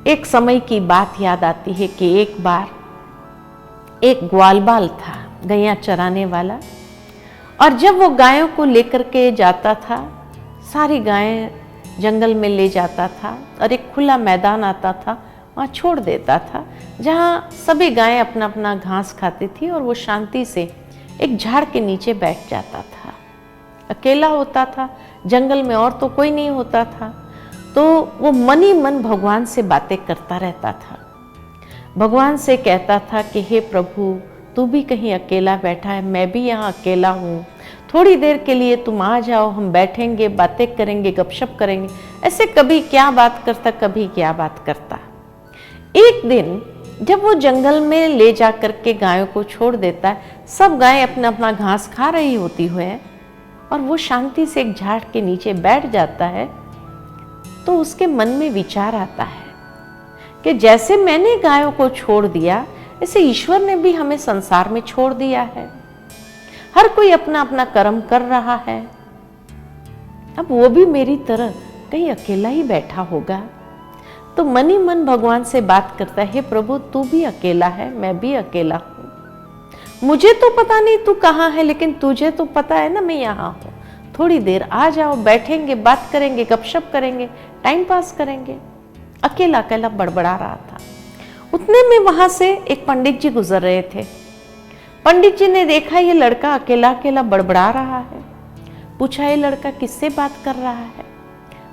एक समय की बात याद आती है कि एक बार एक ग्वालबाल था, गैया चराने वाला, और जब वो गायों को लेकर के जाता था, सारी गायें जंगल में ले जाता था और एक खुला मैदान आता था, वहाँ छोड़ देता था, जहाँ सभी गायें अपना अपना घास खाती थी और वो शांति से एक झाड़ के नीचे बैठ जाता था। अकेला होता था, जंगल में और तो कोई नहीं होता था, तो वो मन ही मन भगवान से बातें करता रहता था। भगवान से कहता था कि हे प्रभु, तू भी कहीं अकेला बैठा है, मैं भी यहाँ अकेला हूँ, थोड़ी देर के लिए तुम आ जाओ, हम बैठेंगे, बातें करेंगे, गपशप करेंगे। ऐसे कभी क्या बात करता, कभी क्या बात करता। एक दिन जब वो जंगल में ले जा करके गायों को छोड़ देता है, सब गायें अपना अपना घास खा रही होती हुए और वो शांति से एक झाड़ के नीचे बैठ जाता है, तो उसके मन में विचार आता है कि जैसे मैंने गायों को छोड़ दिया, ऐसे ईश्वर ने भी हमें संसार में छोड़ दिया है। हर कोई अपना अपना कर्म कर रहा है, अब वो भी मेरी तरह कहीं अकेला ही बैठा होगा। तो मन ही मन भगवान से बात करता है, हे प्रभु, तू भी अकेला है, मैं भी अकेला हूँ, मुझे तो पता नहीं तू कहाँ है, लेकिन तुझे तो पता है ना मैं यहाँ हूँ, थोड़ी देर आ जाओ, बैठेंगे, बात करेंगे, गपशप करेंगे, टाइम पास करेंगे। अकेला अकेला बड़बड़ा रहा था। उतने में वहां से एक पंडित जी गुजर रहे थे। पंडित जी ने देखा ये लड़का अकेला अकेला बड़बड़ा रहा है, पूछा ये लड़का किससे बात कर रहा है?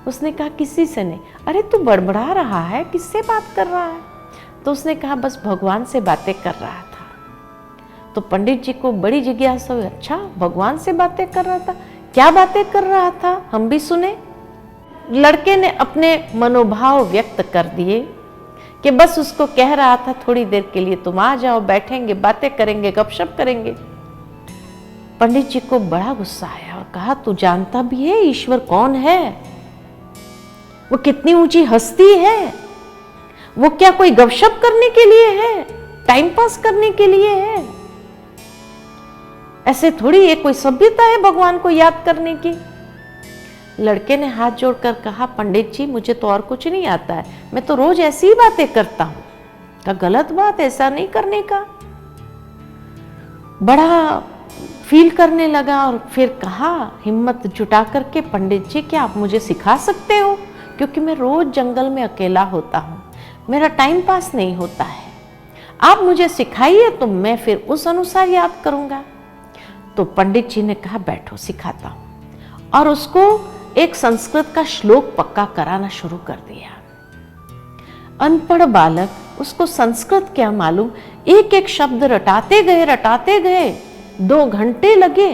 उसने कहा किसी से नहीं। अरे तू बड़बड़ा रहा है, किससे बात कर रहा है? तो उसने कहा बस भगवान से बातें कर रहा था। तो पंडित जी को बड़ी जिज्ञासा हुई, अच्छा भगवान से बातें कर रहा था, क्या बातें कर रहा था, हम भी सुने। लड़के ने अपने मनोभाव व्यक्त कर दिए कि बस उसको कह रहा था थोड़ी देर के लिए तुम आ जाओ, बैठेंगे, बातें करेंगे, गपशप करेंगे। पंडित जी को बड़ा गुस्सा आया और कहा तू जानता भी है ईश्वर कौन है? वो कितनी ऊंची हस्ती है, वो क्या कोई गपशप करने के लिए है, टाइम पास करने के लिए है? ऐसे थोड़ी ये कोई सभ्यता है भगवान को याद करने की। लड़के ने हाथ जोड़कर कहा पंडित जी, मुझे तो और कुछ नहीं आता है, मैं तो रोज ऐसी ही बातें करता हूं। क्या गलत बात, ऐसा नहीं करने का। बड़ा फील करने लगा और फिर कहा हिम्मत जुटा करके, पंडित जी क्या आप मुझे सिखा सकते हो? क्योंकि मैं रोज जंगल में अकेला होता हूँ, मेरा टाइम पास नहीं होता है, आप मुझे सिखाइए तो मैं फिर उस अनुसार याद करूंगा। तो पंडित जी ने कहा बैठो, सिखाता हूं, और उसको एक संस्कृत का श्लोक पक्का कराना शुरू कर दिया। अनपढ़ बालक, उसको संस्कृत क्या मालूम, एक एक शब्द रटाते गए 2 घंटे लगे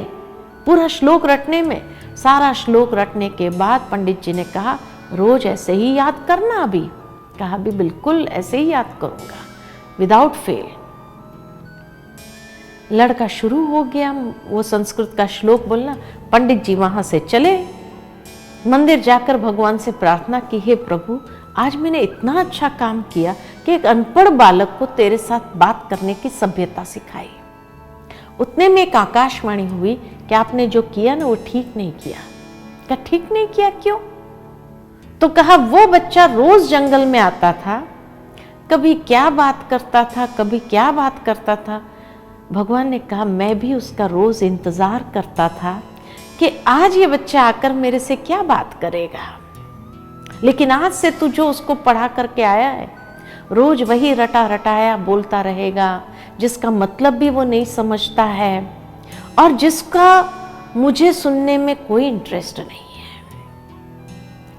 पूरा श्लोक रटने में। सारा श्लोक रटने के बाद पंडित जी ने कहा रोज ऐसे ही याद करना। अभी कहा भी बिल्कुल ऐसे ही याद करूंगा, विदाउट फेल। लड़का शुरू हो गया वो संस्कृत का श्लोक बोलना। पंडित जी वहां से चले, मंदिर जाकर भगवान से प्रार्थना की, हे प्रभु, आज मैंने इतना अच्छा काम किया कि एक अनपढ़ बालक को तेरे साथ बात करने की सभ्यता सिखाई। उतने में एक आकाशवाणी हुई कि आपने जो किया ना वो ठीक नहीं किया। क्या ठीक नहीं किया, क्यों? तो कहा वो बच्चा रोज जंगल में आता था, कभी क्या बात करता था, कभी क्या बात करता था। भगवान ने कहा मैं भी उसका रोज इंतजार करता था कि आज ये बच्चा आकर मेरे से क्या बात करेगा, लेकिन आज से तू जो उसको पढ़ा करके आया है, रोज वही रटा रटाया बोलता रहेगा, जिसका मतलब भी वो नहीं समझता है और जिसका मुझे सुनने में कोई इंटरेस्ट नहीं है।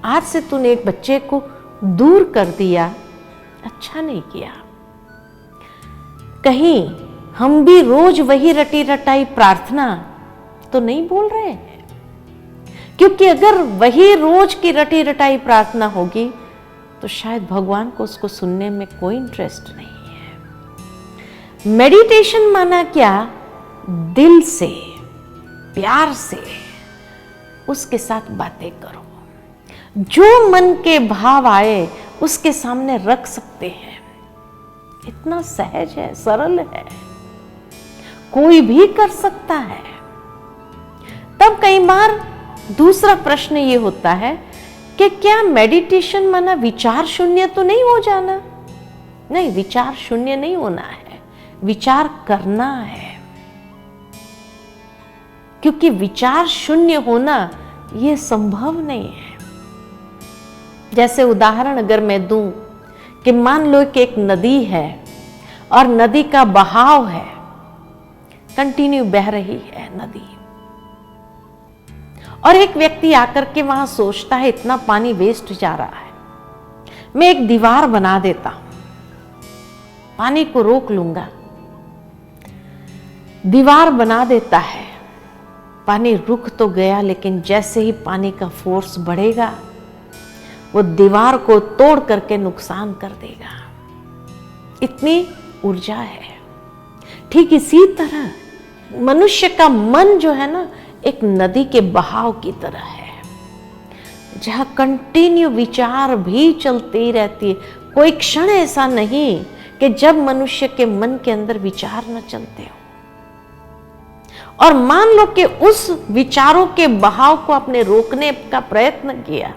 आज से तूने एक बच्चे को दूर कर दिया, अच्छा नहीं किया। कहीं हम भी रोज वही रटी रटाई प्रार्थना तो नहीं बोल रहे हैं, क्योंकि अगर वही रोज की रटी रटाई प्रार्थना होगी तो शायद भगवान को उसको सुनने में कोई इंटरेस्ट नहीं है। मेडिटेशन माना क्या, दिल से प्यार से उसके साथ बातें करो, जो मन के भाव आए उसके सामने रख सकते हैं। इतना सहज है, सरल है, कोई भी कर सकता है। तब कई बार दूसरा प्रश्न ये होता है कि क्या मेडिटेशन माना विचार शून्य तो नहीं हो जाना? नहीं, विचार शून्य नहीं होना है, विचार करना है। क्योंकि विचार शून्य होना यह संभव नहीं है। जैसे उदाहरण अगर मैं दूं कि मान लो कि एक नदी है और नदी का बहाव है, कंटिन्यू बह रही है नदी, और एक व्यक्ति आकर के वहां सोचता है इतना पानी वेस्ट जा रहा है, मैं एक दीवार बना देता हूं, पानी को रोक लूंगा। दीवार बना देता है, पानी रुक तो गया, लेकिन जैसे ही पानी का फोर्स बढ़ेगा वो दीवार को तोड़ करके नुकसान कर देगा। इतनी ऊर्जा है। ठीक इसी तरह मनुष्य का मन जो है ना, एक नदी के बहाव की तरह है, जहां कंटिन्यू विचार भी चलती रहती है। कोई क्षण ऐसा नहीं कि जब मनुष्य के मन के अंदर विचार न चलते हो। और मान लो कि उस विचारों के बहाव को आपने रोकने का प्रयत्न किया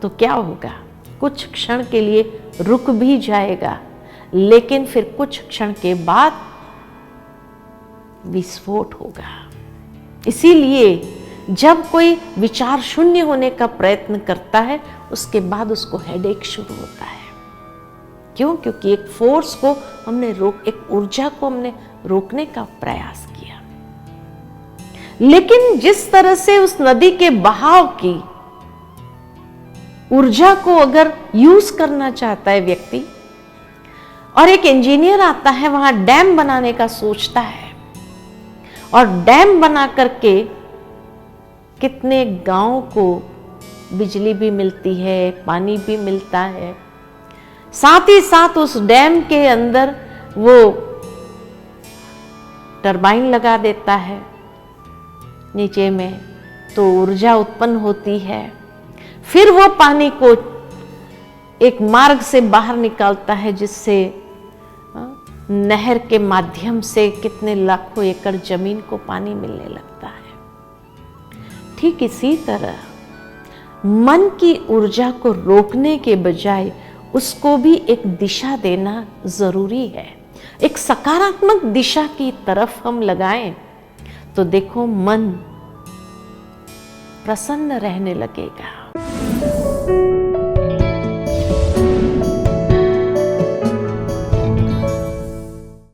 तो क्या होगा? कुछ क्षण के लिए रुक भी जाएगा, लेकिन फिर कुछ क्षण के बाद विस्फोट होगा। इसीलिए जब कोई विचार शून्य होने का प्रयत्न करता है, उसके बाद उसको हेडेक शुरू होता है। क्यों? क्योंकि एक फोर्स को हमने एक ऊर्जा को हमने रोकने का प्रयास किया। लेकिन जिस तरह से उस नदी के बहाव की ऊर्जा को अगर यूज करना चाहता है व्यक्ति, और एक इंजीनियर आता है वहां डैम बनाने का सोचता है, और डैम बना करके कितने गांव को बिजली भी मिलती है, पानी भी मिलता है, साथ ही साथ उस डैम के अंदर वो टरबाइन लगा देता है नीचे में, तो ऊर्जा उत्पन्न होती है। फिर वो पानी को एक मार्ग से बाहर निकालता है, जिससे नहर के माध्यम से कितने लाखों एकड़ जमीन को पानी मिलने लगता है। ठीक इसी तरह मन की ऊर्जा को रोकने के बजाय उसको भी एक दिशा देना जरूरी है। एक सकारात्मक दिशा की तरफ हम लगाएं तो देखो मन प्रसन्न रहने लगेगा।